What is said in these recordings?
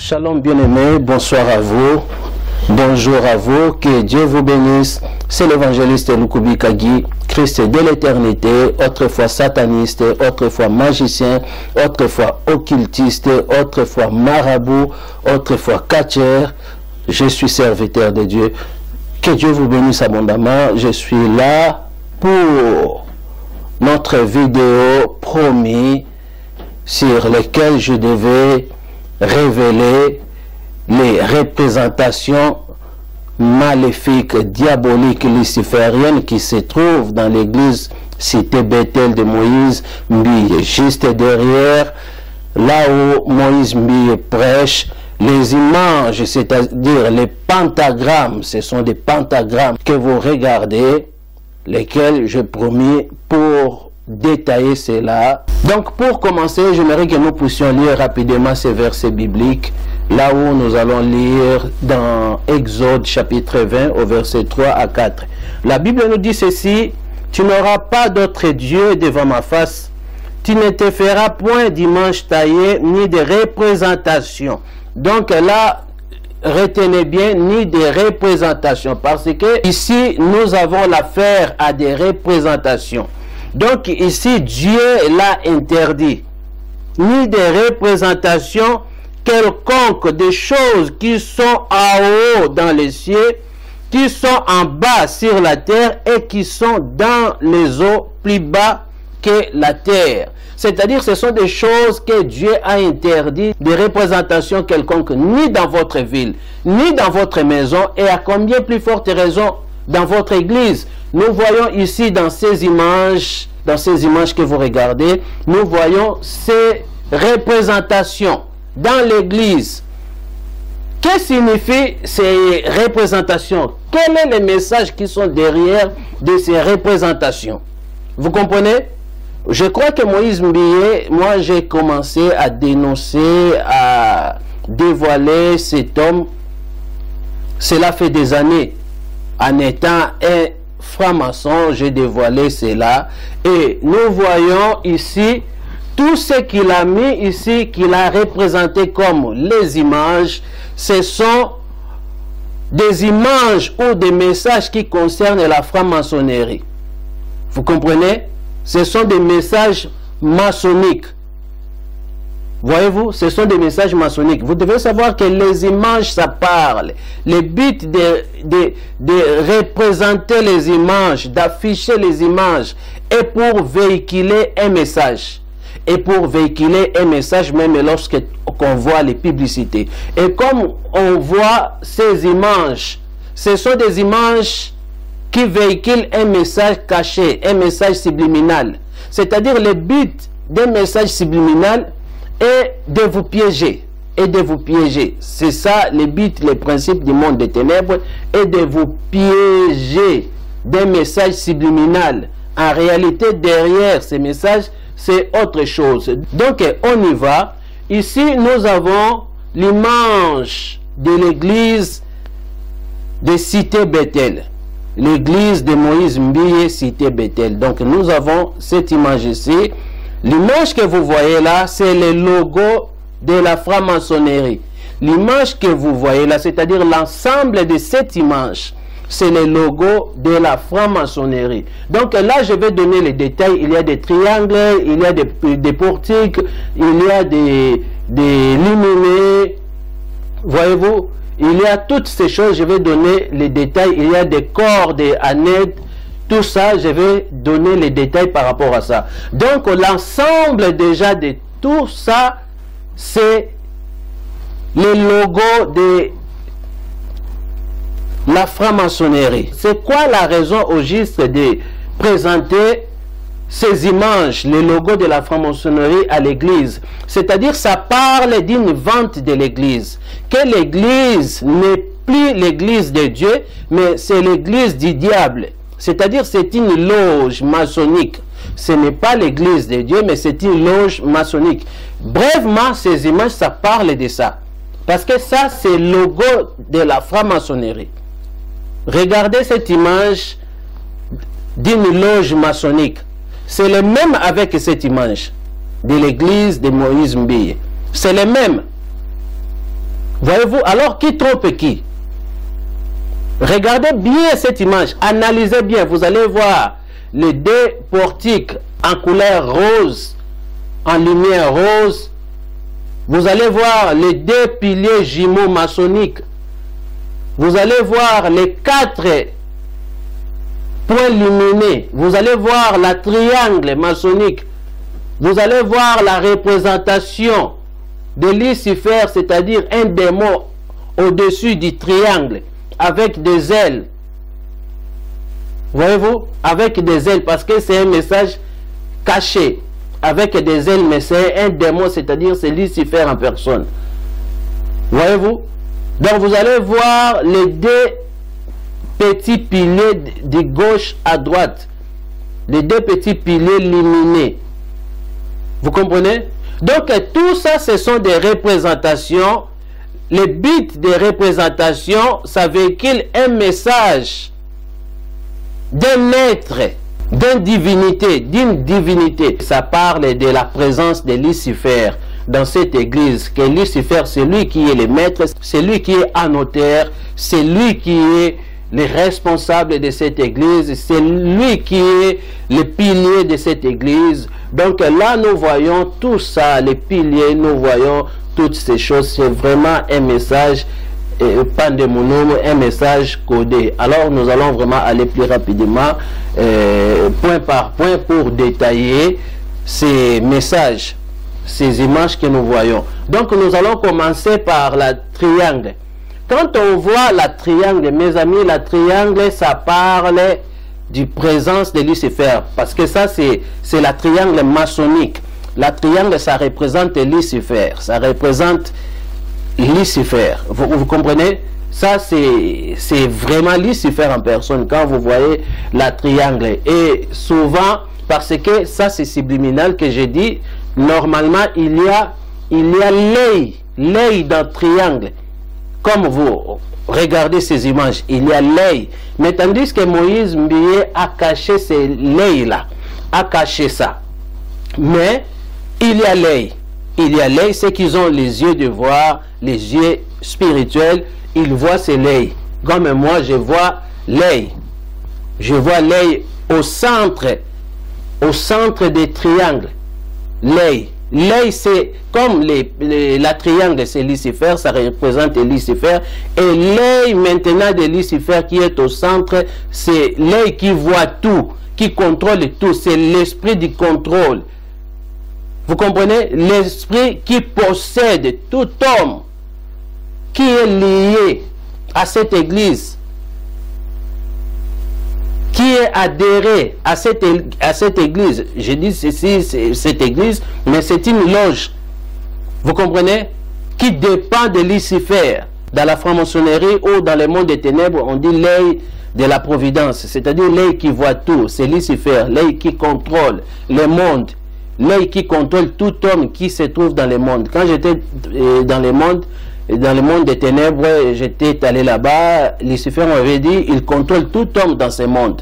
Shalom bien-aimés, bonsoir à vous, bonjour à vous, que Dieu vous bénisse. C'est l'évangéliste Lukubi Kagi, Christ de l'éternité, autrefois sataniste, autrefois magicien, autrefois occultiste, autrefois marabout, autrefois catcheur. Je suis serviteur de Dieu. Que Dieu vous bénisse abondamment. Je suis là pour notre vidéo promis sur laquelle je devais révéler les représentations maléfiques, diaboliques, lucifériennes qui se trouvent dans l'église cité Bethel de Moïse Mbille, juste derrière là où Moïse Mbille prêche. Les images, c'est-à-dire les pentagrammes, ce sont des pentagrammes que vous regardez, lesquels je promis pour détailler cela. Donc pour commencer, j'aimerais que nous puissions lire rapidement ces versets bibliques, là où nous allons lire dans Exode chapitre 20 au verset 3 à 4. La Bible nous dit ceci: tu n'auras pas d'autre Dieu devant ma face, tu ne te feras point d'image taillée ni de représentation. Donc là, retenez bien, ni des représentations, parce que ici nous avons l'affaire à des représentations. Donc ici Dieu l'a interdit, ni des représentations quelconques, des choses qui sont en haut dans les cieux, qui sont en bas sur la terre et qui sont dans les eaux plus bas que la terre. C'est-à-dire ce sont des choses que Dieu a interdit, des représentations quelconques, ni dans votre ville, ni dans votre maison, et à combien plus forte raison dans votre église. Nous voyons ici dans ces images que vous regardez, nous voyons ces représentations dans l'église. Que signifient ces représentations? Quel est le message qui sont derrière de ces représentations? Vous comprenez? Je crois que Moïse Mbille, moi j'ai commencé à dénoncer, à dévoiler cet homme. Cela fait des années. En étant un franc-maçon, j'ai dévoilé cela. Et nous voyons ici tout ce qu'il a mis ici, qu'il a représenté comme les images. Ce sont des images ou des messages qui concernent la franc-maçonnerie. Vous comprenez? Ce sont des messages maçonniques. Voyez-vous, ce sont des messages maçonniques. Vous devez savoir que les images, ça parle. Le but de représenter les images, d'afficher les images, est pour véhiculer un message. Et pour véhiculer un message, même lorsqu'on voit les publicités. Et comme on voit ces images, ce sont des images qui véhicule un message caché, un message subliminal. C'est-à-dire le but d'un message subliminal est de vous piéger. Et de vous piéger. C'est ça le but, le principe du monde des ténèbres, est de vous piéger d'un message subliminal. En réalité, derrière ces messages, c'est autre chose. Donc, on y va. Ici, nous avons l'image de l'église de Cité Bethel. L'église de Moïse Mbille, cité Bethel. Donc nous avons cette image ici. L'image que vous voyez là, c'est le logo de la franc-maçonnerie. L'image que vous voyez là, c'est-à-dire l'ensemble de cette image, c'est le logo de la franc-maçonnerie. Donc là, je vais donner les détails. Il y a des triangles, il y a des portiques, il y a des lumineux. Voyez-vous? Il y a toutes ces choses, je vais donner les détails. Il y a des cordes, des annettes, tout ça, je vais donner les détails par rapport à ça. Donc, l'ensemble déjà de tout ça, c'est le logo de la franc-maçonnerie. C'est quoi la raison au juste de présenter ces images, le logo de la franc-maçonnerie à l'église? C'est-à-dire, ça parle d'une vente de l'église. Que l'église n'est plus l'église de Dieu, mais c'est l'église du diable. C'est-à-dire, c'est une loge maçonnique. Ce n'est pas l'église de Dieu, mais c'est une loge maçonnique. Brèvement, ces images, ça parle de ça. Parce que ça, c'est le logo de la franc-maçonnerie. Regardez cette image d'une loge maçonnique. C'est le même avec cette image de l'église de Moïse Mbille. C'est le même. Voyez-vous, alors qui trompe qui? Regardez bien cette image, analysez bien, vous allez voir les deux portiques en couleur rose, en lumière rose. Vous allez voir les deux piliers jumeaux maçonniques. Vous allez voir les 4 points lumineux. Vous allez voir la triangle maçonnique. Vous allez voir la représentation de Lucifer, c'est-à-dire un démon au-dessus du triangle, avec des ailes. Voyez-vous? Avec des ailes, parce que c'est un message caché. Avec des ailes, mais c'est un démon, c'est-à-dire c'est Lucifer en personne. Voyez-vous? Donc vous allez voir les deux petits piliers de gauche à droite. Les deux petits piliers lumineux. Vous comprenez? Donc tout ça, ce sont des représentations. Les but des représentations, ça véhicule un message d'un être, d'une divinité. Ça parle de la présence de Lucifer dans cette église. Que Lucifer, c'est lui qui est le maître, c'est lui qui est annotaire, c'est lui qui est le responsable de cette église, c'est lui qui est le pilier de cette église. Donc là, nous voyons tout ça, les piliers, nous voyons toutes ces choses. C'est vraiment un message pandémonium, un message codé. Alors nous allons vraiment aller plus rapidement, point par point, pour détailler ces messages, ces images que nous voyons. Donc nous allons commencer par la triangle. Quand on voit la triangle, mes amis, la triangle, ça parle du présence de Lucifer, parce que ça c'est la triangle maçonnique. La triangle, ça représente Lucifer, ça représente Lucifer. Vous comprenez? Ça c'est vraiment Lucifer en personne quand vous voyez la triangle. Et souvent, parce que ça c'est subliminal que j'ai dit, normalement il y a l'œil dans le triangle. Comme vous regardez ces images, il y a l'œil. Mais tandis que Moïse Mbié a caché ces l'œil-là, a caché ça. Mais il y a l'œil. Il y a l'œil, c'est qu'ils ont les yeux de voir, les yeux spirituels, ils voient c'est l'œil. Comme moi, je vois l'œil. Je vois l'œil au centre des triangles. L'œil. L'œil, c'est comme la triangle, c'est Lucifer, ça représente Lucifer. Et l'œil maintenant de Lucifer qui est au centre, c'est l'œil qui voit tout, qui contrôle tout. C'est l'esprit du contrôle. Vous comprenez? L'esprit qui possède tout homme qui est lié à cette église, qui est adhéré à cette église. Je dis ceci, cette église, mais c'est une loge. Vous comprenez? Qui dépend de Lucifer. Dans la franc-maçonnerie ou dans le monde des ténèbres, on dit l'œil de la providence. C'est-à-dire l'œil qui voit tout. C'est Lucifer, l'œil qui contrôle le monde. L'œil qui contrôle tout homme qui se trouve dans le monde. Quand j'étais dans le monde des ténèbres, j'étais allé là-bas, Lucifer m'avait dit, il contrôle tout homme dans ce monde.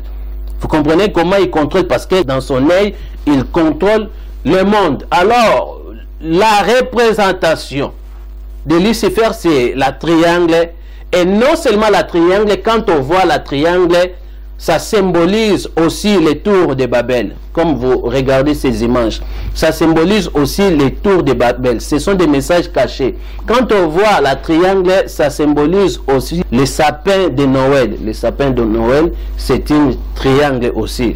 Vous comprenez comment il contrôle? Parce que dans son œil, il contrôle le monde. Alors, la représentation de Lucifer, c'est la triangle. Et non seulement la triangle, quand on voit la triangle, ça symbolise aussi les tours de Babel. Comme vous regardez ces images, ça symbolise aussi les tours de Babel. Ce sont des messages cachés. Quand on voit la triangle, ça symbolise aussi les sapins de Noël. Les sapins de Noël, c'est une triangle aussi.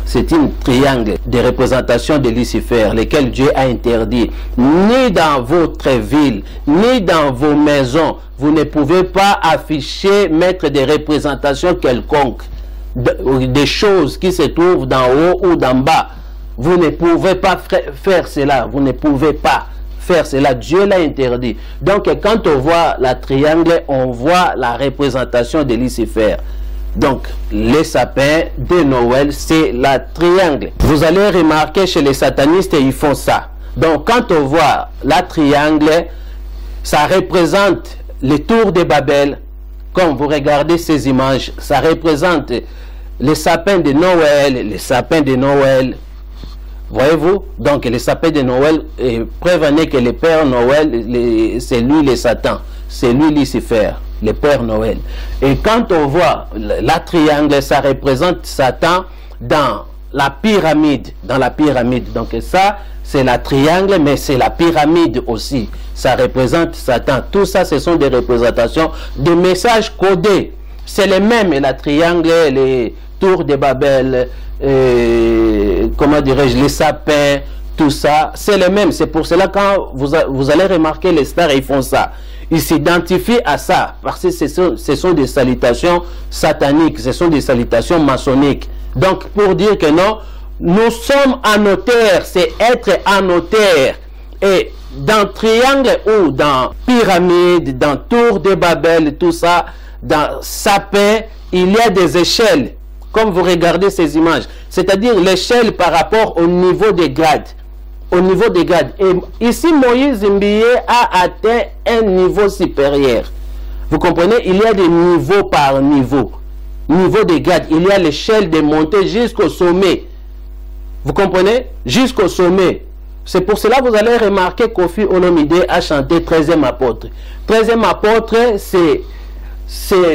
C'est une triangle de représentation de Lucifer, lesquels Dieu a interdit. Ni dans votre ville, ni dans vos maisons, vous ne pouvez pas afficher, mettre des représentations quelconques, des choses qui se trouvent d'en haut ou d'en bas. Vous ne pouvez pas faire cela. Vous ne pouvez pas faire cela. Dieu l'a interdit. Donc, quand on voit la triangle, on voit la représentation de Lucifer. Donc, les sapins de Noël, c'est la triangle. Vous allez remarquer chez les satanistes, ils font ça. Donc, quand on voit la triangle, ça représente les tours de Babel. Comme vous regardez ces images, ça représente les sapins de Noël, les sapins de Noël. Voyez-vous? Donc, les sapins de Noël, prévenez que le Père Noël, c'est lui le Satan. c'est lui Lucifer, le Père Noël. Et quand on voit la triangle, ça représente Satan dans la pyramide. Donc ça, c'est la triangle, mais c'est la pyramide aussi. Ça représente Satan. Tout ça, ce sont des représentations de messages codés. C'est les mêmes, la triangle, les tours de Babel, comment dirais-je, les sapins, tout ça, c'est les mêmes. C'est pour cela quand vous allez remarquer les stars, ils font ça. Ils s'identifient à ça, parce que ce sont des salutations sataniques, ce sont des salutations maçonniques. Donc, pour dire que non, nous sommes annotaires, c'est être annotaire. Et dans triangle ou dans pyramide, dans tour de Babel, tout ça, dans sapin, il y a des échelles, comme vous regardez ces images. C'est-à-dire l'échelle par rapport au niveau des grades. Au niveau des grades. Et ici, Moïse Mbié a atteint un niveau supérieur. Vous comprenez? Il y a des niveaux par niveau. Niveau des grades. Il y a l'échelle de montée jusqu'au sommet. Vous comprenez? Jusqu'au sommet. C'est pour cela que vous allez remarquer Kofi Olomide a chanté 13e apôtre. 13e apôtre, c'est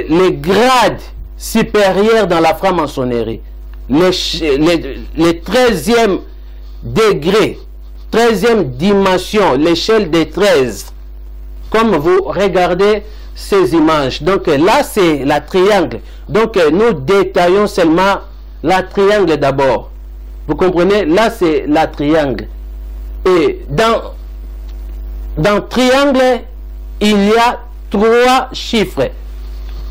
les grades supérieurs dans la franc-maçonnerie. Les 13e degré, 13e dimension, l'échelle des 13. Comme vous regardez ces images. Donc là, c'est la triangle. Donc nous détaillons seulement la triangle d'abord. Vous comprenez? Là, c'est la triangle. Et dans triangle, il y a 3 chiffres.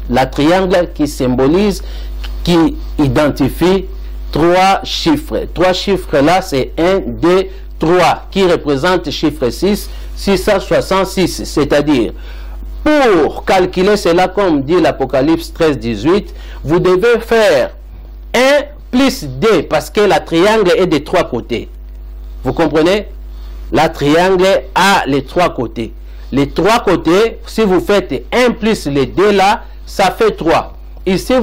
La triangle qui symbolise, qui identifie 3 chiffres. 3 chiffres là, c'est 1, 2, 3, qui représente chiffre 6, 666. C'est-à-dire, pour calculer cela, comme dit l'Apocalypse 13, 18, vous devez faire 1 plus 2, parce que la triangle est de 3 côtés. Vous comprenez? La triangle a les 3 côtés. Les 3 côtés, si vous faites 1 plus les 2 là, ça fait 3. Ici,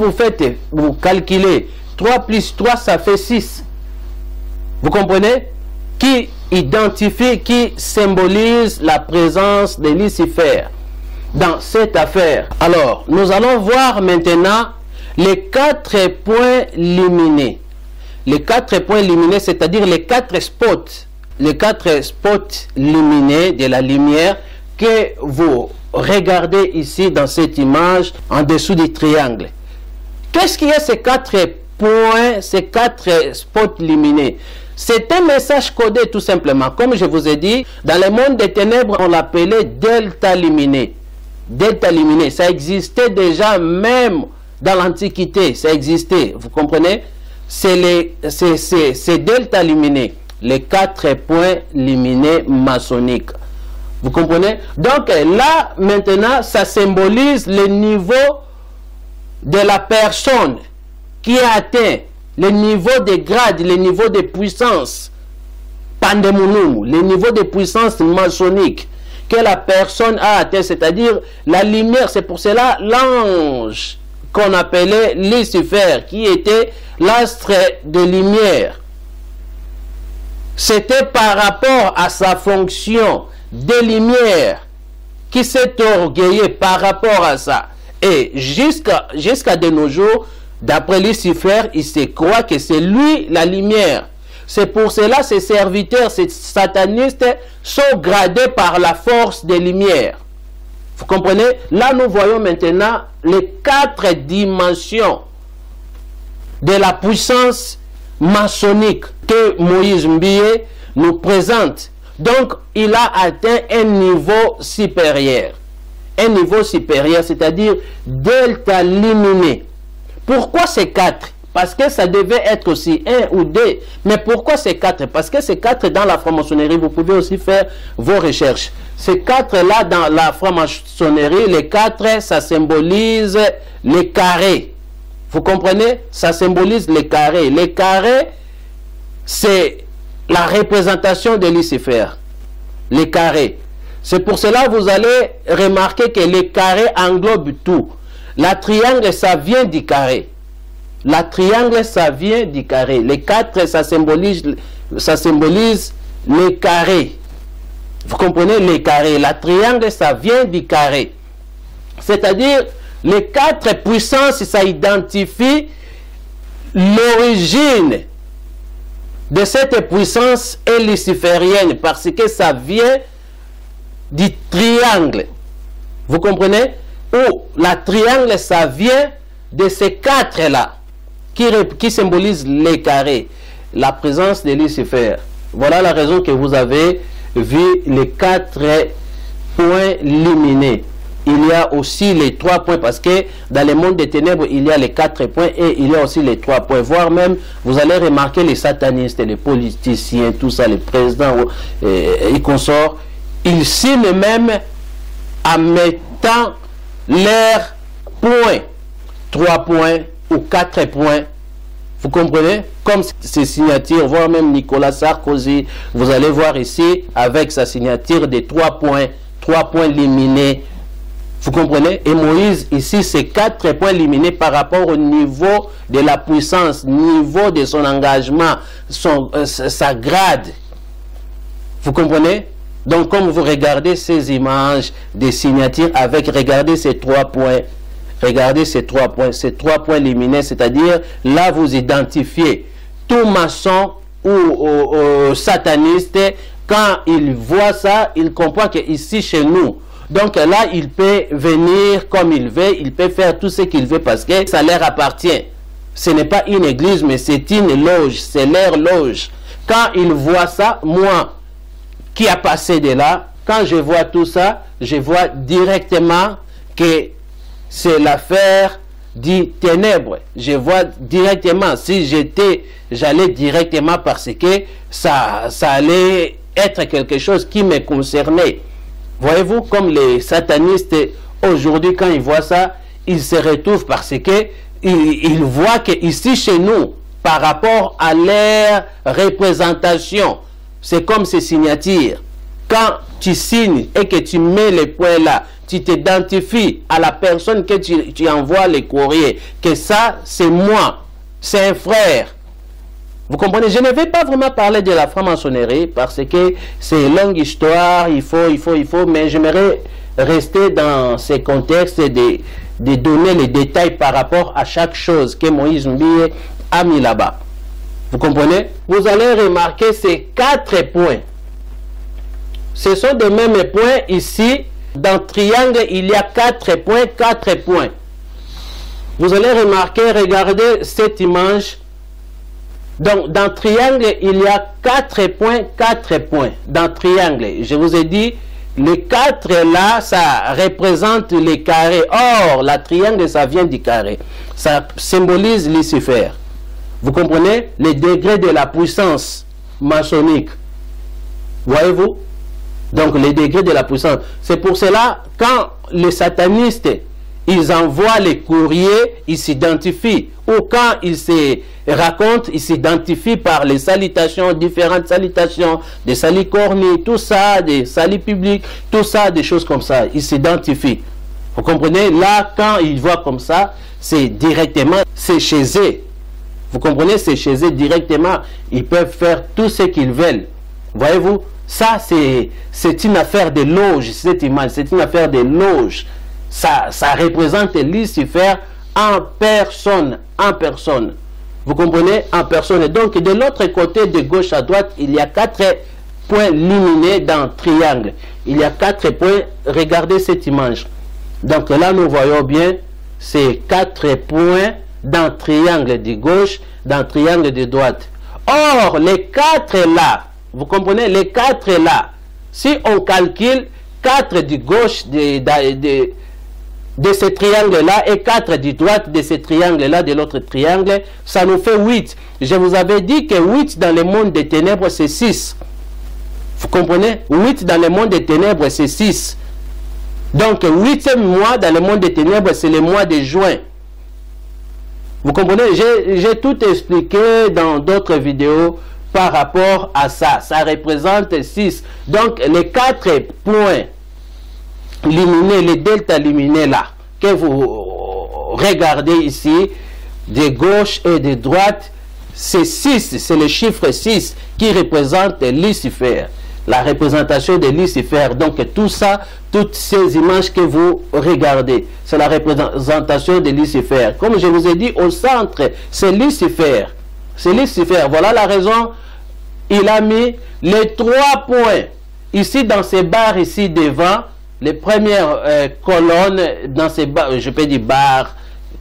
vous calculez 3 plus 3, ça fait 6. Vous comprenez? Qui identifie, qui symbolise la présence de Lucifer dans cette affaire. Alors, nous allons voir maintenant les 4 points lumineux. Les 4 points lumineux, c'est-à-dire les 4 spots. Les 4 spots lumineux de la lumière que vous regardez ici dans cette image en dessous du triangle. Qu'est-ce qu'il y a ces 4 points, ces 4 spots lumineux? C'est un message codé tout simplement. Comme je vous ai dit, dans le monde des ténèbres, on l'appelait delta lumineux. Delta lumineux, ça existait déjà même dans l'Antiquité. Ça existait, vous comprenez? C'est delta lumineux, les 4 points lumineux maçonniques. Vous comprenez? Donc là, maintenant, ça symbolise le niveau de la personne qui a atteint le niveau de grade, le niveau de puissance, pandemounou, le niveau de puissance maçonnique que la personne a atteint, c'est-à-dire la lumière. C'est pour cela l'ange qu'on appelait Lucifer, qui était l'astre de lumière. C'était par rapport à sa fonction de lumière qui s'est orgueillé par rapport à ça. Et jusqu'à de nos jours, d'après Lucifer, il se croit que c'est lui la lumière. C'est pour cela ces serviteurs, ces satanistes sont gradés par la force des lumières. Vous comprenez? Là, nous voyons maintenant les 4 dimensions de la puissance maçonnique que Moïse Mbié nous présente. Donc, il a atteint un niveau supérieur. Un niveau supérieur, c'est-à-dire delta lumineux. Pourquoi ces 4? Parce que ça devait être aussi 1 ou 2. Mais pourquoi ces 4? Parce que ces 4 dans la franc-maçonnerie, vous pouvez aussi faire vos recherches. Ces 4-là dans la franc-maçonnerie, les 4, ça symbolise les carrés. Vous comprenez? Ça symbolise les carrés. Les carrés, c'est la représentation de Lucifer. Les carrés. C'est pour cela que vous allez remarquer que les carrés englobent tout. La triangle, ça vient du carré. La triangle, ça vient du carré. Les 4, ça symbolise les carrés. Vous comprenez? Les carrés. La triangle, ça vient du carré. C'est-à-dire, les 4 puissances, ça identifie l'origine de cette puissance est luciférienne, parce que ça vient du triangle. Vous comprenez? Ou la triangle, ça vient de ces 4-là, qui symbolisent les carrés, la présence de Lucifer. Voilà la raison que vous avez vu les 4 points lumineux. Il y a aussi les 3 points, parce que dans le monde des ténèbres, il y a les 4 points et il y a aussi les 3 points. Voire même, vous allez remarquer les satanistes, les politiciens, tout ça, les présidents et consorts, ils signent même en mettant leurs points, 3 points ou 4 points. Vous comprenez? Comme ces signatures, voire même Nicolas Sarkozy, vous allez voir ici, avec sa signature des 3 points lumineux. Vous comprenez? Et Moïse, ici, c'est 4 points éliminés par rapport au niveau de la puissance, niveau de son engagement, sa grade. Vous comprenez? Donc, comme vous regardez ces images des signatures avec, regardez ces 3 points. Regardez ces 3 points éliminés, c'est-à-dire, là, vous identifiez tout maçon ou sataniste, quand il voit ça, il comprend que ici, chez nous, donc là, il peut venir comme il veut, il peut faire tout ce qu'il veut parce que ça leur appartient. Ce n'est pas une église, mais c'est une loge, c'est leur loge. Quand ils voient ça, moi, qui a passé de là, quand je vois tout ça, je vois directement que c'est l'affaire du ténèbre. Je vois directement, si j'allais directement parce que ça allait être quelque chose qui me concernait. Voyez-vous, comme les satanistes, aujourd'hui, quand ils voient ça, ils se retrouvent parce que ils voient qu'ici, chez nous, par rapport à leur représentation, c'est comme ces signatures. Quand tu signes et que tu mets les points là, tu t'identifies à la personne que tu envoies les courriers, que ça, c'est moi, c'est un frère. Vous comprenez? Je ne vais pas vraiment parler de la franc-maçonnerie parce que c'est une longue histoire, il faut, mais j'aimerais rester dans ces contextes de donner les détails par rapport à chaque chose que Moïse Mbie a mis là-bas. Vous comprenez? Vous allez remarquer ces 4 points. Ce sont des mêmes points ici. Dans triangle, il y a 4 points, 4 points. Vous allez remarquer, regardez cette image. Donc, dans triangle, il y a 4 points, 4 points. Dans triangle, je vous ai dit, les 4 là, ça représente les carrés. Or, la triangle, ça vient du carré. Ça symbolise Lucifer. Vous comprenez? Les degrés de la puissance maçonnique. Voyez-vous? Donc, les degrés de la puissance. C'est pour cela, quand les satanistes, ils envoient les courriers, ils s'identifient. Ou quand ils se racontent, ils s'identifient par les salutations, différentes salutations, des salis cornés, tout ça, des salis publics, tout ça, des choses comme ça. Ils s'identifient. Vous comprenez? Là, quand ils voient comme ça, c'est directement, c'est chez eux. Vous comprenez? C'est chez eux directement. Ils peuvent faire tout ce qu'ils veulent. Voyez-vous? Ça, c'est une affaire de loge, cette image. C'est une affaire de loge. Ça représente Lucifer en personne. En personne. Vous comprenez? En personne. Et donc, de l'autre côté, de gauche à droite, il y a 4 points lumineux dans triangle. Il y a 4 points. Regardez cette image. Donc là, nous voyons bien ces 4 points dans triangle de gauche, dans triangle de droite. Or, les 4 là, vous comprenez, les 4 là, si on calcule 4 de gauche de ce triangle-là et 4 de droite de ce triangle-là, de l'autre triangle, ça nous fait 8. Je vous avais dit que 8 dans le monde des ténèbres, c'est 6. Vous comprenez? 8 dans le monde des ténèbres, c'est 6. Donc, 8e mois dans le monde des ténèbres, c'est le mois de juin. Vous comprenez? J'ai tout expliqué dans d'autres vidéos par rapport à ça. Ça représente 6. Donc, les 4 points lumineux, les deltas lumineux là, que vous regardez ici, de gauche et de droite, c'est 6. C'est le chiffre 6 qui représente Lucifer. la représentation de Lucifer. Donc tout ça, toutes ces images que vous regardez, c'est la représentation de Lucifer. Comme je vous ai dit, au centre, c'est Lucifer. C'est Lucifer. Voilà la raison. Il a mis les 3 points ici dans ces barres ici devant, les premières colonnes dans ces barres, je peux dire barres,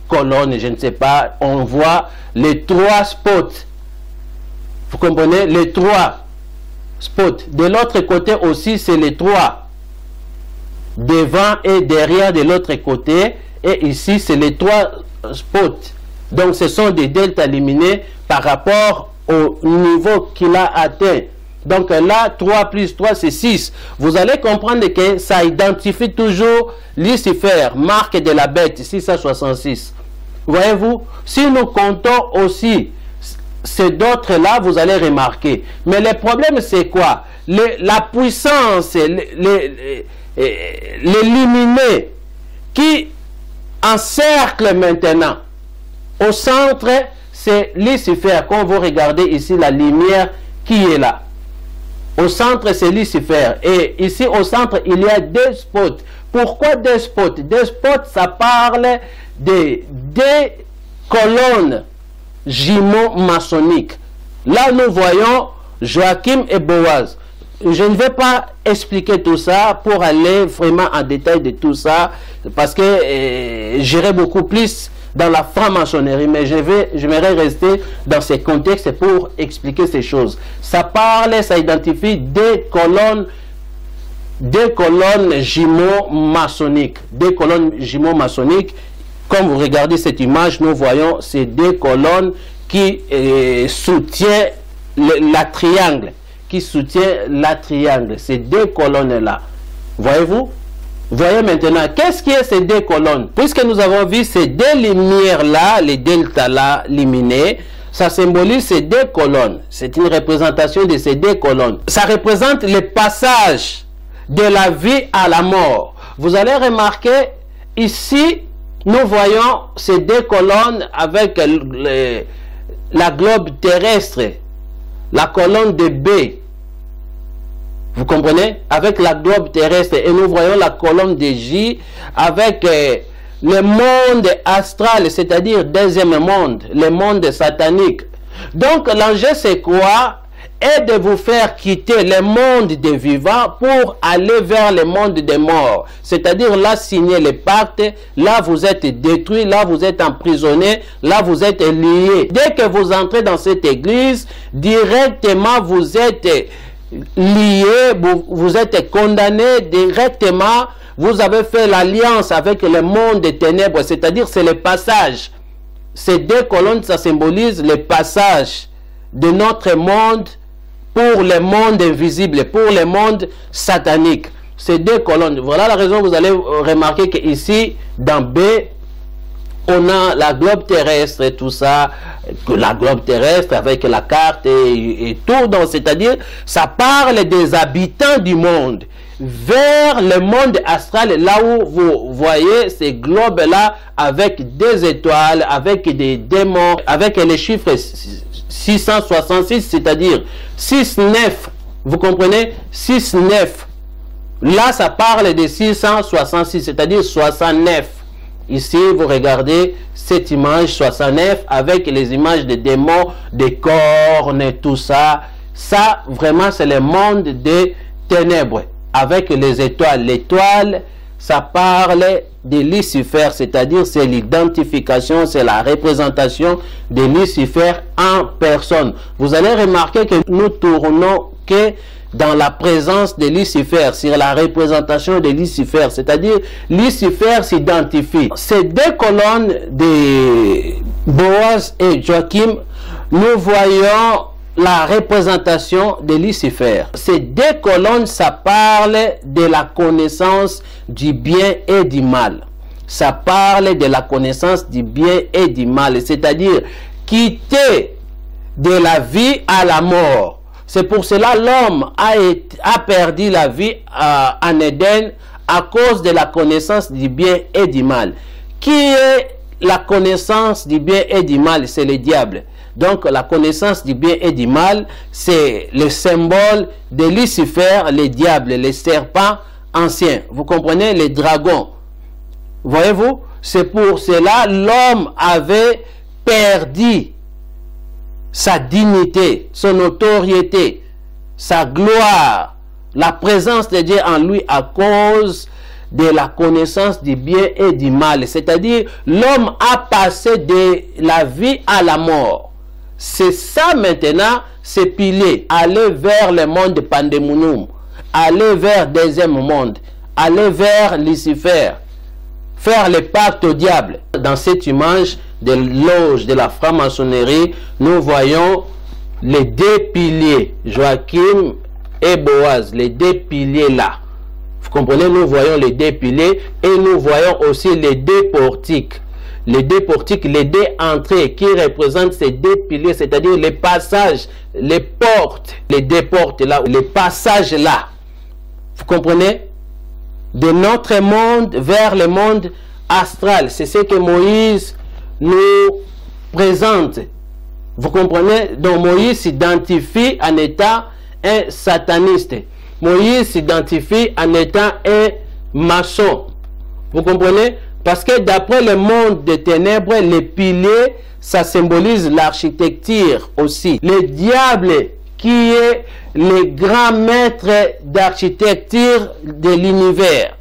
colonnes, je ne sais pas, on voit les 3 spots. Vous comprenez? Les 3 spots. De l'autre côté aussi, c'est les 3. Devant et derrière de l'autre côté. Et ici, c'est les 3 spots. Donc, ce sont des deltas lumineux par rapport au niveau qu'il a atteint. Donc là, 3 plus 3, c'est 6. Vous allez comprendre que ça identifie toujours Lucifer, marque de la bête, 666. Voyez-vous? Si nous comptons aussi ces d'autres-là, vous allez remarquer. Mais le problème, c'est quoi? La puissance, les lumineux qui encerclent maintenant. Au centre, c'est Lucifer. Quand vous regardez ici la lumière qui est là. Au centre, c'est Lucifer. Et ici, au centre, il y a 2 spots. Pourquoi 2 spots? 2 spots, ça parle de 2 colonnes jumeaux maçonniques. Là, nous voyons Joachim et Boaz. Je ne vais pas expliquer tout ça pour aller vraiment en détail de tout ça, parce que j'irai beaucoup plus dans la franc-maçonnerie, mais j'aimerais rester dans ces contextes pour expliquer ces choses. Ça parle, ça identifie 2 colonnes jumeaux maçonniques. 2 colonnes jumeaux maçonniques. Comme vous regardez cette image, nous voyons ces 2 colonnes qui soutiennent la triangle. Qui soutient la triangle. Ces 2 colonnes-là. Voyez-vous? Voyez maintenant, qu'est-ce qui est ces 2 colonnes? Puisque nous avons vu ces 2 lumières-là, les deltas-là, lumineux, ça symbolise ces 2 colonnes. C'est une représentation de ces 2 colonnes. Ça représente le passage de la vie à la mort. Vous allez remarquer, ici, nous voyons ces 2 colonnes avec la globe terrestre, la colonne de B. Vous comprenez? Avec la globe terrestre. Et nous voyons la colonne de J avec le monde astral, c'est-à-dire deuxième monde, le monde satanique. Donc l'enjeu c'est quoi? Est de vous faire quitter le monde des vivants pour aller vers le monde des morts. C'est-à-dire là, signer le pacte, là vous êtes détruit, là vous êtes emprisonné, là vous êtes lié. Dès que vous entrez dans cette église, directement vous êtes lié, vous êtes condamné directement, vous avez fait l'alliance avec le monde des ténèbres, c'est-à-dire c'est le passage. Ces 2 colonnes, ça symbolise le passage de notre monde pour le monde invisible, pour le monde satanique. Ces 2 colonnes, voilà la raison, vous allez remarquer qu'ici, dans B, on a la globe terrestre et tout ça, la globe terrestre avec la carte et tout, c'est-à-dire, ça parle des habitants du monde vers le monde astral, là où vous voyez ces globes-là avec des étoiles, avec des démons, avec les chiffres 666, c'est-à-dire 6-9, vous comprenez? 6-9. Là, ça parle de 666, c'est-à-dire 69. Ici, vous regardez cette image 69 avec les images des démons, des cornes, tout ça. Ça, vraiment, c'est le monde des ténèbres avec les étoiles. L'étoile, ça parle de Lucifer, c'est-à-dire c'est l'identification, c'est la représentation de Lucifer en personne. Vous allez remarquer que nous tournons que dans la présence de Lucifer, sur la représentation de Lucifer, c'est-à-dire Lucifer s'identifie. Ces 2 colonnes de Boaz et Joachim, nous voyons la représentation de Lucifer. Ces 2 colonnes, ça parle de la connaissance du bien et du mal. Ça parle de la connaissance du bien et du mal, c'est-à-dire quitter de la vie à la mort. C'est pour cela l'homme a perdu la vie en Éden à cause de la connaissance du bien et du mal. Qui est la connaissance du bien et du mal? C'est le diable. Donc la connaissance du bien et du mal, c'est le symbole de Lucifer, les diables, les serpents anciens. Vous comprenez? Les dragons. Voyez-vous? C'est pour cela l'homme avait perdu sa dignité, son notoriété, sa gloire, la présence de Dieu en lui à cause de la connaissance du bien et du mal. C'est-à-dire, l'homme a passé de la vie à la mort. C'est ça maintenant, c'est pilier. Aller vers le monde de Pandémonum, aller vers deuxième monde, aller vers Lucifer, faire le pacte au diable. Dans cette image de loge de la franc-maçonnerie, nous voyons les deux piliers, Joachim et Boaz, les deux piliers là. Vous comprenez, nous voyons les deux piliers et nous voyons aussi les deux portiques. Les deux portiques, les deux entrées qui représentent ces deux piliers, c'est-à-dire les passages, les portes, les deux portes là, les passages là. Vous comprenez? De notre monde vers le monde astral. C'est ce que Moïse nous présente. Vous comprenez? Donc Moïse s'identifie en étant un sataniste. Moïse s'identifie en étant un maçon. Vous comprenez? Parce que d'après le monde des ténèbres, les piliers, ça symbolise l'architecture aussi. Le diable qui est le grand maître d'architecture de l'univers.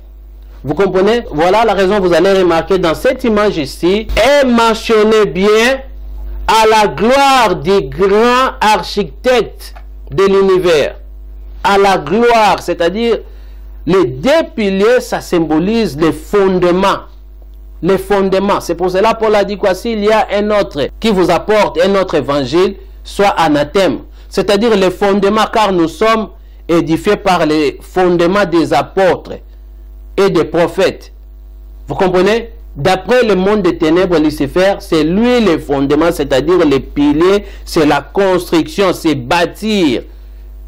Vous comprenez? Voilà la raison, vous allez remarquer dans cette image ici, est mentionné bien à la gloire du grand architecte de l'univers. À la gloire, c'est-à-dire les deux piliers, ça symbolise les fondements. Les fondements. C'est pour cela Paul a dit quoi? S'il y a un autre qui vous apporte un autre évangile, soit anathème. C'est-à-dire les fondements, car nous sommes édifiés par les fondements des apôtres et des prophètes. Vous comprenez? D'après le monde des ténèbres, Lucifer, c'est lui le fondement, c'est-à-dire les piliers, c'est la construction, c'est bâtir.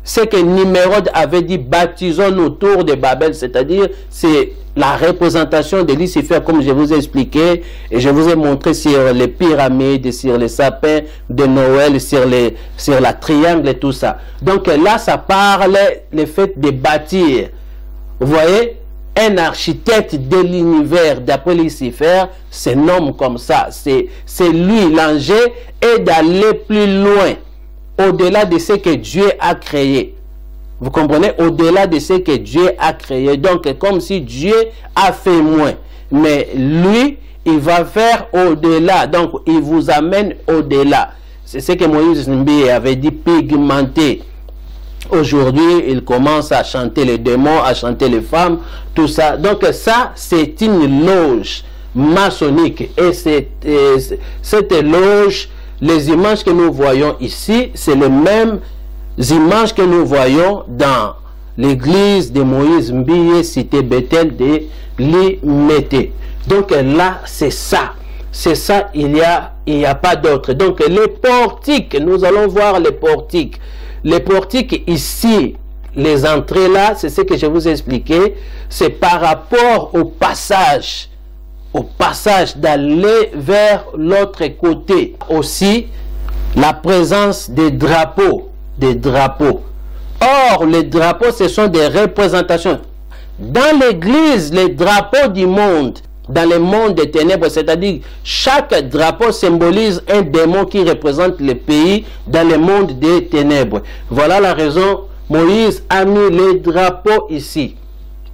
Ce que Nimrod avait dit, baptisons-nous autour de Babel, c'est-à-dire c'est la représentation de Lucifer, comme je vous ai expliqué, et je vous ai montré sur les pyramides, sur les sapins de Noël, sur la triangle et tout ça. Donc là, ça parle le fait de bâtir. Vous voyez, un architecte de l'univers, d'après Lucifer, se nomme comme ça. C'est lui, l'enjeu est d'aller plus loin, au-delà de ce que Dieu a créé. Vous comprenez? Au-delà de ce que Dieu a créé. Donc, comme si Dieu a fait moins. Mais lui, il va faire au-delà. Donc, il vous amène au-delà. C'est ce que Moïse Mbi avait dit, pigmenté. Aujourd'hui, il commence à chanter les démons, à chanter les femmes, tout ça. Donc, ça, c'est une loge maçonnique. Et cette loge, les images que nous voyons ici, c'est les mêmes images que nous voyons dans l'église de Moïse Mbiye, cité Bethel de Limete. Donc là, c'est ça. C'est ça, il n'y a pas d'autre. Donc les portiques, nous allons voir les portiques. Les portiques ici, les entrées là, c'est ce que je vous ai expliqué. C'est par rapport au passage d'aller vers l'autre côté. Aussi, la présence des drapeaux. Or, les drapeaux, ce sont des représentations. Dans l'église, les drapeaux du monde, dans le monde des ténèbres, c'est-à-dire chaque drapeau symbolise un démon qui représente le pays dans le monde des ténèbres. Voilà la raison, Moïse a mis les drapeaux ici.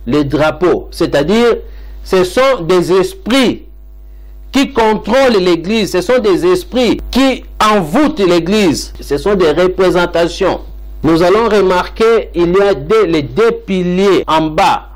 Les drapeaux, c'est-à-dire ce sont des esprits qui contrôlent l'église, ce sont des esprits qui envoûtent l'église, ce sont des représentations. Nous allons remarquer, il y a les deux piliers en bas,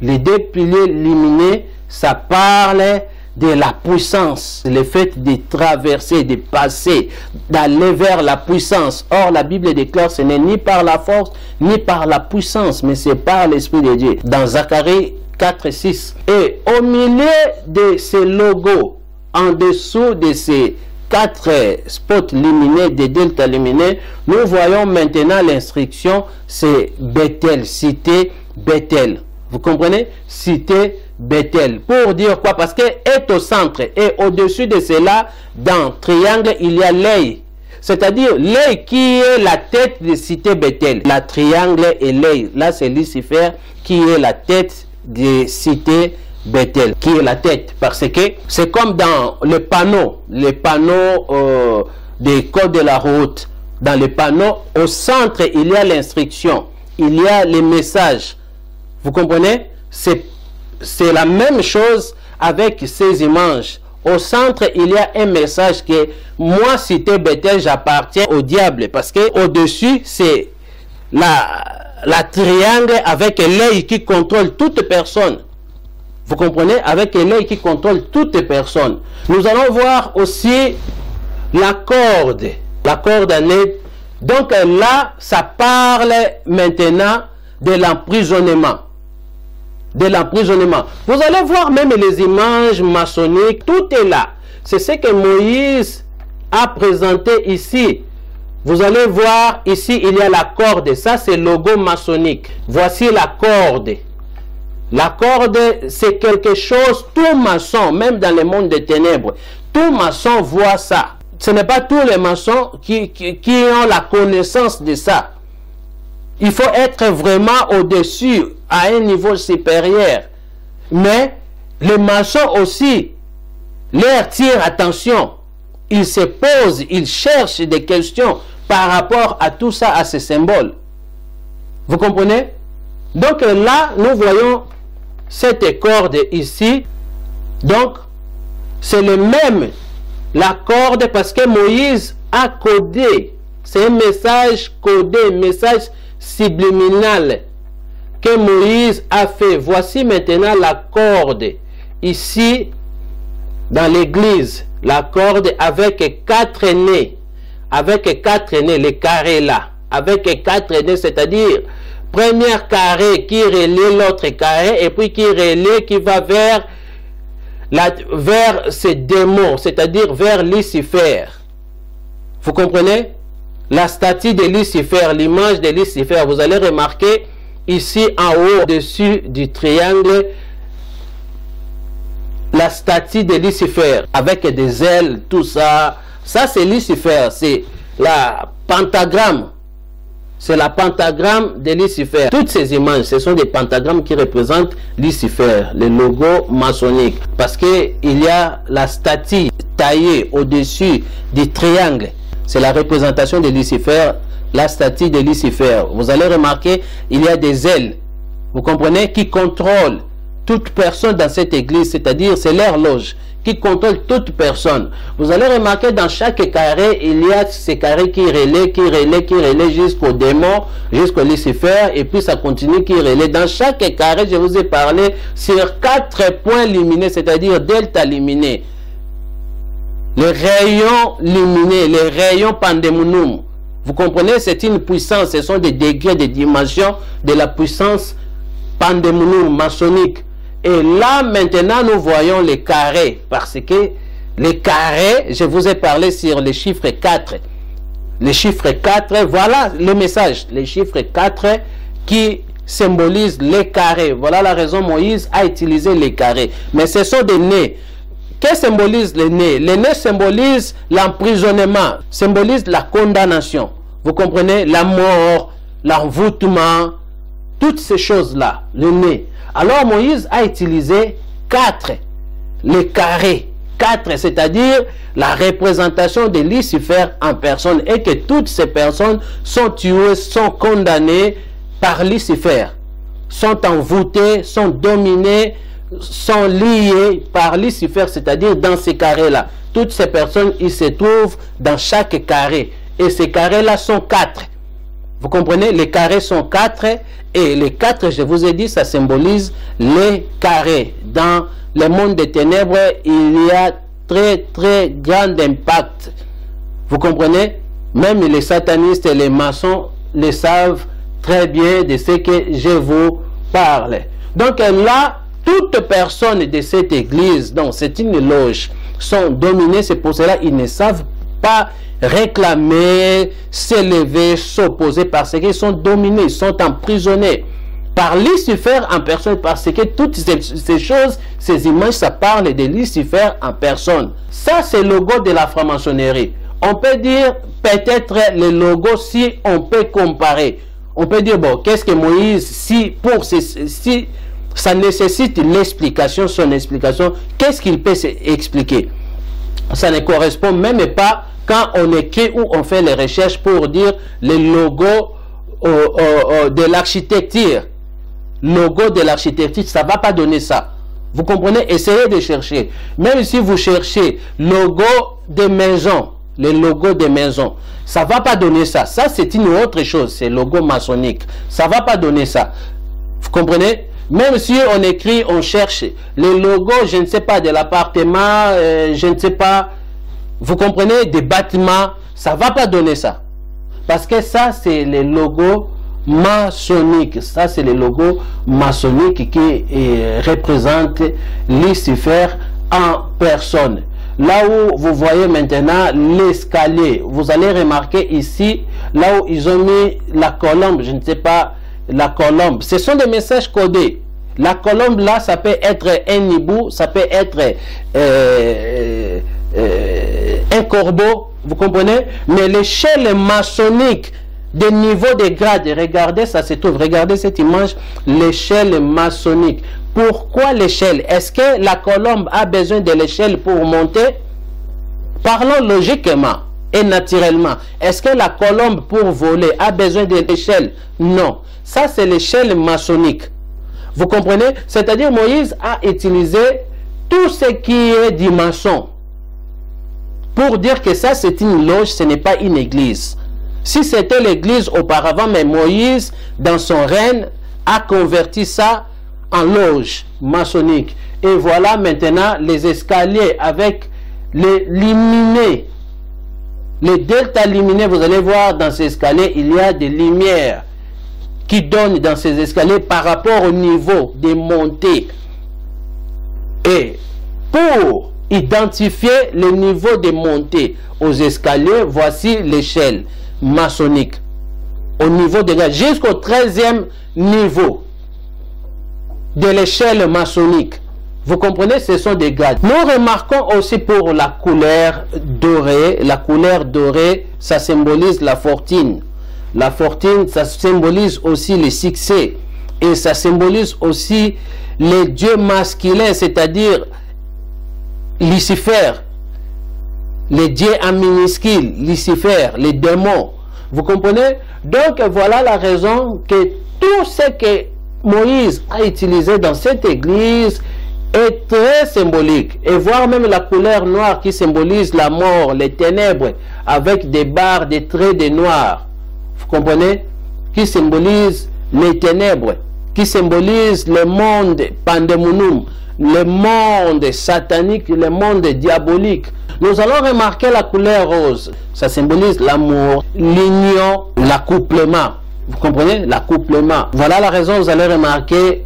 les deux piliers lumineux, ça parle de la puissance, le fait de traverser, de passer, d'aller vers la puissance. Or, la Bible déclare ce n'est ni par la force, ni par la puissance, mais c'est par l'Esprit de Dieu. Dans Zacharie 4:6. Et au milieu de ces logos, en dessous de ces 4 spots lumineux, des deltas lumineux, nous voyons maintenant l'instruction, c'est Bethel, cité Bethel. Vous comprenez? Cité Bethel. Pour dire quoi? Parce que est au centre et au-dessus de cela, dans triangle, il y a l'œil. C'est-à-dire l'œil qui est la tête de cité Bethel. La triangle et l'œil. Là, c'est Lucifer qui est la tête de cité Bethel. Qui est la tête. Parce que c'est comme dans les panneaux des codes de la route. Dans les panneaux, au centre, il y a l'instruction. Il y a les messages. Vous comprenez? C'est la même chose avec ces images. Au centre, il y a un message que moi, cité Bethel, j'appartiens au diable. Parce que au-dessus, c'est la triangle avec l'œil qui contrôle toute personne. Vous comprenez? Avec l'œil qui contrôle toute personne. Nous allons voir aussi la corde année. Donc là, ça parle maintenant de l'emprisonnement. De l'emprisonnement. Vous allez voir même les images maçonniques, tout est là. C'est ce que Moïse a présenté ici. Vous allez voir ici, il y a la corde. Ça, c'est le logo maçonnique. Voici la corde. La corde, c'est quelque chose, tout maçon, même dans le monde des ténèbres, tout maçon voit ça. Ce n'est pas tous les maçons qui ont la connaissance de ça. Il faut être vraiment au-dessus, à un niveau supérieur. Mais les maçons aussi, leur tirent attention. Ils se posent, ils cherchent des questions par rapport à tout ça, à ces symboles. Vous comprenez? Donc là, nous voyons cette corde ici. Donc, c'est le même, la corde, parce que Moïse a codé. C'est un message codé, un message subliminal que Moïse a fait. Voici maintenant la corde ici dans l'église, la corde avec 4 nez, avec 4 nez, les carrés là, avec 4 nez, c'est-à-dire premier carré qui relie l'autre carré et puis qui relie, qui va vers ces démons, c'est-à-dire vers Lucifer. Vous comprenez? La statue de Lucifer, l'image de Lucifer, vous allez remarquer ici en haut, au-dessus du triangle, la statue de Lucifer avec des ailes, tout ça. Ça, c'est Lucifer, c'est la pentagramme. C'est la pentagramme de Lucifer. Toutes ces images, ce sont des pentagrammes qui représentent Lucifer, le logo maçonnique. Parce qu'il y a la statue taillée au-dessus du triangle. C'est la représentation de Lucifer, la statue de Lucifer. Vous allez remarquer, il y a des ailes, vous comprenez, qui contrôlent toute personne dans cette église, c'est-à-dire c'est leur loge, qui contrôle toute personne. Vous allez remarquer dans chaque carré, il y a ces carrés qui relaient jusqu'au démon, jusqu'au Lucifer, et puis ça continue qui relaie. Dans chaque carré, je vous ai parlé sur 4 points lumineux, c'est-à-dire delta lumineux. Les rayons lumineux, les rayons pandémonum. Vous comprenez, c'est une puissance, ce sont des degrés, des dimensions de la puissance pandémonum maçonnique. Et là, maintenant, nous voyons les carrés, parce que les carrés, je vous ai parlé sur les chiffres 4. Les chiffres 4, voilà le message. Les chiffres 4 qui symbolisent les carrés. Voilà la raison Moïse a utilisé les carrés. Mais ce sont des nez. Que symbolise les nez? Les nez symbolisent l'emprisonnement, symbolisent la condamnation. Vous comprenez? La mort, l'envoûtement, toutes ces choses-là, le nez. Alors Moïse a utilisé 4, les carrés. 4, c'est-à-dire la représentation de Lucifer en personne, et que toutes ces personnes sont tuées, sont condamnées par Lucifer, sont envoûtées, sont dominées, sont liées par Lucifer, c'est-à-dire dans ces carrés-là. Toutes ces personnes, ils se trouvent dans chaque carré. Et ces carrés-là sont 4. Vous comprenez? Les carrés sont 4. Et les 4, je vous ai dit, ça symbolise les carrés. Dans le monde des ténèbres, il y a très grand impact. Vous comprenez? Même les satanistes et les maçons le savent très bien de ce que je vous parle. Donc là, toutes personnes de cette église, donc c'est une loge, sont dominées. C'est pour cela qu'ils ne savent pas réclamer, s'élever, s'opposer, parce qu'ils sont dominés, ils sont emprisonnés par Lucifer en personne, parce que toutes ces choses, ces images, ça parle de Lucifer en personne. Ça, c'est le logo de la franc-maçonnerie. On peut dire peut-être les logos si on peut comparer. On peut dire, bon, qu'est-ce que Moïse, si ça nécessite l'explication, son explication, qu'est-ce qu'il peut expliquer? Ça ne correspond même pas quand on écrit ou on fait les recherches pour dire les logos de l'architecture. Logo de l'architecture, ça ne va pas donner ça. Vous comprenez? Essayez de chercher. Même si vous cherchez logo de maison, les logos des maisons, ça ne va pas donner ça. Ça, c'est une autre chose. C'est logo maçonnique. Ça ne va pas donner ça. Vous comprenez? Même si on écrit, on cherche les logos, je ne sais pas, de l'appartement, je ne sais pas, vous comprenez, des bâtiments, ça ne va pas donner ça. Parce que ça, c'est les logos maçonniques. Ça, c'est les logos maçonniques qui représentent Lucifer en personne. Là où vous voyez maintenant l'escalier, vous allez remarquer ici, là où ils ont mis la colombe, je ne sais pas, la colombe, ce sont des messages codés. La colombe là, ça peut être un hibou, ça peut être un corbeau, vous comprenez? Mais l'échelle maçonnique des niveaux de grade, regardez, ça se trouve, regardez cette image, l'échelle maçonnique. Pourquoi l'échelle? Est-ce que la colombe a besoin de l'échelle pour monter? Parlons logiquement et naturellement. Est-ce que la colombe pour voler a besoin de l'échelle? Non. Ça, c'est l'échelle maçonnique. Vous comprenez? C'est-à-dire Moïse a utilisé tout ce qui est du maçon pour dire que ça, c'est une loge, ce n'est pas une église. Si c'était l'église auparavant, mais Moïse, dans son règne, a converti ça en loge maçonnique. Et voilà maintenant les escaliers avec les lumineux. Les deltas lumineux, vous allez voir dans ces escaliers, il y a des lumières qui donnent dans ces escaliers par rapport au niveau des montées. Et pour identifier le niveau des montées aux escaliers, voici l'échelle maçonnique. Au niveau de la jusqu'au 13e niveau de l'échelle maçonnique. Vous comprenez, ce sont des grades. Nous remarquons aussi pour la couleur dorée. La couleur dorée, ça symbolise la fortune. La fortune, ça symbolise aussi le succès. Et ça symbolise aussi les dieux masculins, c'est-à-dire Lucifer. Les dieux en minuscule, Lucifer, les démons. Vous comprenez? Donc voilà la raison que tout ce que Moïse a utilisé dans cette église est très symbolique. Et voir même la couleur noire qui symbolise la mort, les ténèbres, avec des barres, des traits de noir. Vous comprenez? Qui symbolise les ténèbres, qui symbolise le monde pandémonum, le monde satanique, le monde diabolique. Nous allons remarquer la couleur rose. Ça symbolise l'amour, l'union, l'accouplement. Vous comprenez? L'accouplement. Voilà la raison, vous allez remarquer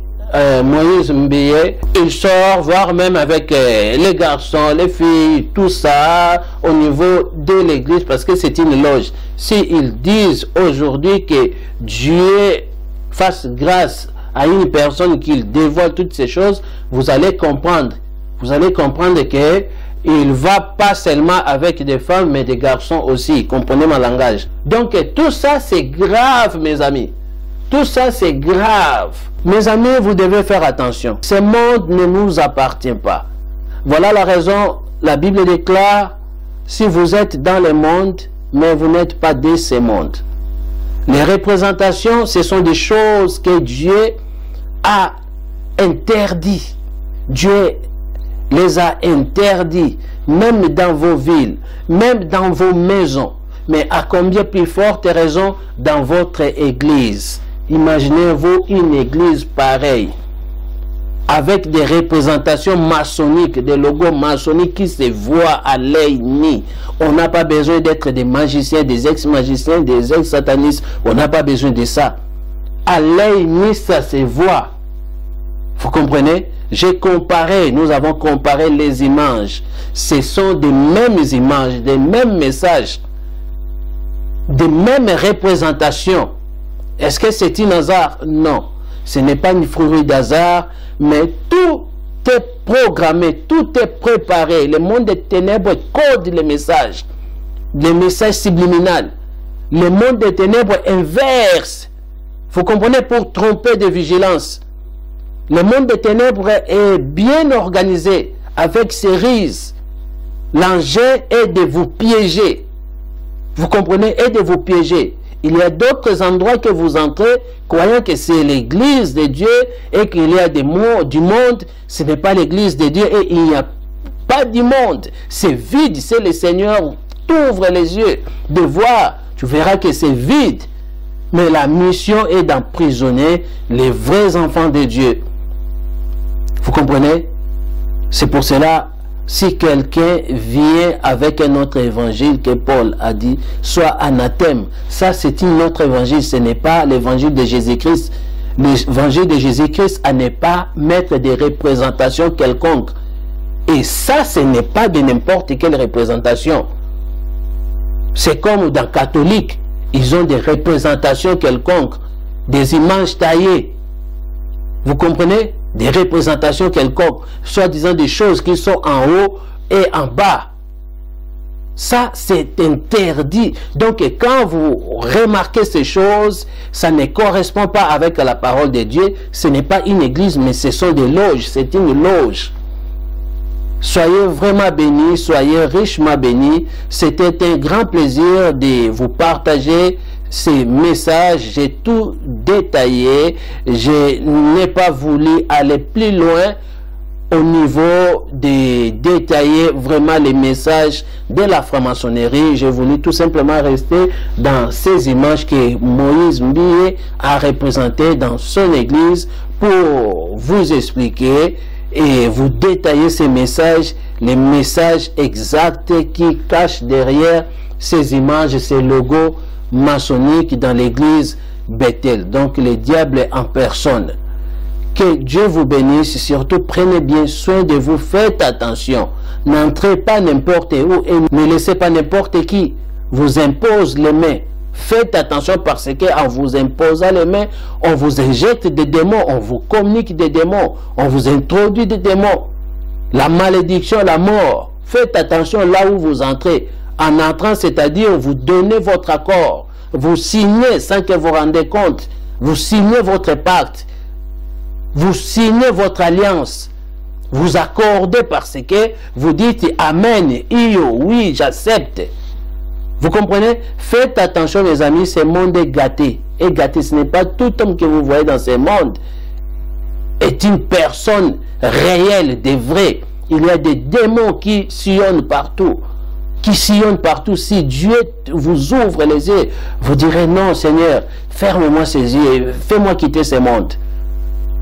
Moïse Mbeye, il sort, voire même avec les garçons, les filles, tout ça, au niveau de l'église, parce que c'est une loge. S'ils disent aujourd'hui que Dieu fasse grâce à une personne qui dévoile toutes ces choses, vous allez comprendre. Vous allez comprendre que il va pas seulement avec des femmes, mais des garçons aussi. Comprenez mon langage. Donc, tout ça, c'est grave, mes amis. Tout ça, c'est grave. Mes amis, vous devez faire attention. Ce monde ne nous appartient pas. Voilà la raison, la Bible déclare, si vous êtes dans le monde, mais vous n'êtes pas de ce monde. Les représentations, ce sont des choses que Dieu a interdit. Dieu les a interdits, même dans vos villes, même dans vos maisons, mais à combien plus forte raison dans votre église. Imaginez-vous une église pareille, avec des représentations maçonniques, des logos maçonniques qui se voient à l'œil nu. On n'a pas besoin d'être des magiciens, des ex-magiciens, des ex-satanistes. On n'a pas besoin de ça. À l'œil nu, ça se voit. Vous comprenez? J'ai comparé, nous avons comparé les images. Ce sont des mêmes images, des mêmes messages, des mêmes représentations. Est-ce que c'est un hasard? Non. Ce n'est pas une fruit d'hasard, mais tout est programmé, tout est préparé. Le monde des ténèbres code les messages les messages subliminaux. Le monde des ténèbres inverse. Vous comprenez, pour tromper de vigilance. Le monde des ténèbres est bien organisé, avec ses ruses. L'enjeu est de vous piéger. Vous comprenez, et de vous piéger. Il y a d'autres endroits que vous entrez, croyant que c'est l'église de Dieu et qu'il y a du monde. Ce n'est pas l'église de Dieu et il n'y a pas du monde. C'est vide. C'est le Seigneur t'ouvre les yeux de voir. Tu verras que c'est vide. Mais la mission est d'emprisonner les vrais enfants de Dieu. Vous comprenez? C'est pour cela, si quelqu'un vient avec un autre évangile que Paul a dit, soit anathème. Ça, c'est un autre évangile. Ce n'est pas l'évangile de Jésus-Christ. L'évangile de Jésus-Christ n'est pas mettre des représentations quelconques. Et ça, ce n'est pas de n'importe quelle représentation. C'est comme dans catholique. Ils ont des représentations quelconques. Des images taillées. Vous comprenez? Des représentations quelconques, soi-disant des choses qui sont en haut et en bas. Ça, c'est interdit. Donc, quand vous remarquez ces choses, ça ne correspond pas avec la parole de Dieu. Ce n'est pas une église, mais ce sont des loges. C'est une loge. Soyez vraiment bénis, soyez richement bénis. C'était un grand plaisir de vous partager ces messages. J'ai tout détaillé. Je n'ai pas voulu aller plus loin au niveau de détailler vraiment les messages de la franc-maçonnerie. J'ai voulu tout simplement rester dans ces images que Moïse Mbie a représentées dans son église pour vous expliquer et vous détailler ces messages, les messages exacts qui cachent derrière ces images, ces logos maçonniques dans l'église Bethel. Donc le diable en personne. Que Dieu vous bénisse. Surtout prenez bien soin de vous. Faites attention. N'entrez pas n'importe où et ne laissez pas n'importe qui vous impose les mains. Faites attention parce qu'en vous imposant les mains, on vous injecte des démons, on vous communique des démons, on vous introduit des démons. La malédiction, la mort. Faites attention là où vous entrez. En entrant, c'est-à-dire vous donnez votre accord. Vous signez sans que vous vous rendez compte. Vous signez votre pacte. Vous signez votre alliance. Vous accordez parce que vous dites Amen, Io, oui, j'accepte. Vous comprenez? Faites attention les amis, ce monde est gâté. Et gâté, ce n'est pas tout homme que vous voyez dans ce monde est une personne réelle, de vrai. Il y a des démons qui sillonnent partout. Qui sillonnent partout. Si Dieu vous ouvre les yeux, vous direz non Seigneur, ferme-moi ces yeux, fais-moi quitter ce monde.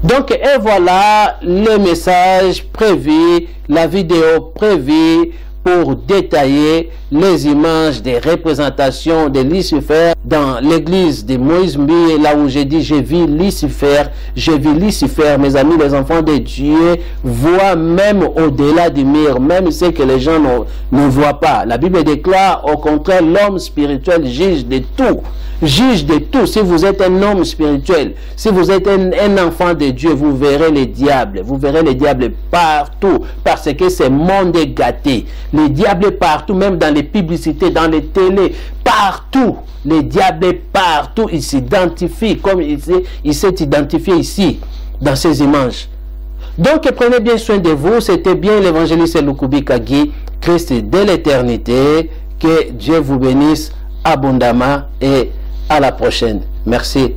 Donc, et voilà le message prévu, la vidéo prévue pour détailler les images des représentations de Lucifer dans l'église de Moïse Mbie, là où j'ai dit j'ai vu Lucifer, mes amis, les enfants de Dieu voient même au-delà du mur, même ce que les gens ne voient pas. La Bible déclare au contraire, l'homme spirituel juge de tout. Juge de tout. Si vous êtes un homme spirituel, si vous êtes un enfant de Dieu, vous verrez les diables. Vous verrez les diables partout parce que ce monde est gâté. Les diables partout, même dans les publicités, dans les télés, partout. Les diables partout. Ils s'identifient comme il s'est identifié ici, dans ces images. Donc, prenez bien soin de vous. C'était bien l'évangéliste Lukubi Kagi, Christ de l'éternité. Que Dieu vous bénisse abondamment et à la prochaine. Merci.